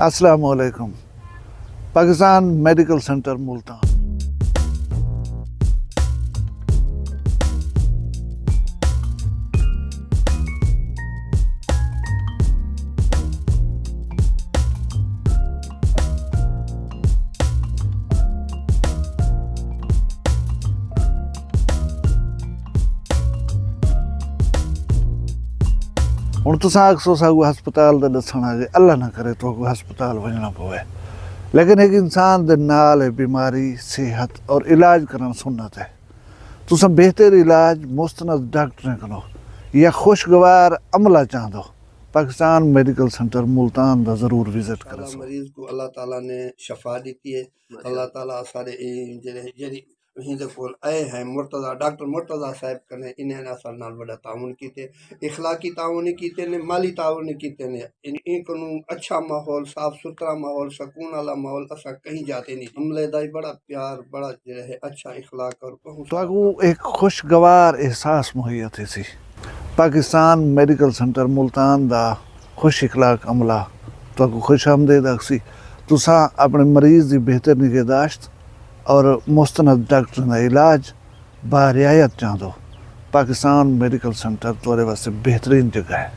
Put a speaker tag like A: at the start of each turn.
A: अस्सलाम वालेकुम। Pakistan medical centre Multan. हुण तुसां अक्सो सागू हस्पताल दा दस्सण आ गए, अल्लाह ना करे तो हस्पताल वञणा पवे, लेकिन एक इंसान दे नाल है बीमारी, सेहत और इलाज करना सुन्नत है। तुसां बेहतर इलाज मुस्तनद डॉक्टरें करो या खुशगवार अमला चाहदो, पाकिस्तान मेडिकल सेंटर मुल्तान दा जरूर विजिट करो।
B: मरीज को अल्लाह ताला ने शफा दी है। अल्लाह ताला सारे जेरी हिंदे कोल आए हैं मुर्तज़ा डॉक्टर मुर्तज़ा साहब कने इन्हें असल नाल बड़ा ताउन कीते, इखलाकी ताउन कीते ने, माली ताउन कीते ने। इन को अच्छा माहौल, साफ सुथरा माहौल, सुकून वाला माहौल असा कहीं जाते नहीं। हमले दा बड़ा प्यार, बड़ा जो है अच्छा इखलाक और
A: तो एक खुशगवार एहसास मुहैया थी सी। पाकिस्तान मेडिकल सेंटर मुल्तान दा खुश इखलाक अमला तो खुश आमदेद अक्सी। तुसा अपने मरीज की बेहतर निगहदाश्त और मुस्तनद डॉक्टर का इलाज बारियायत चाहदो, पाकिस्तान मेडिकल सेंटर तुहाडे वास्ते बेहतरीन जगह है।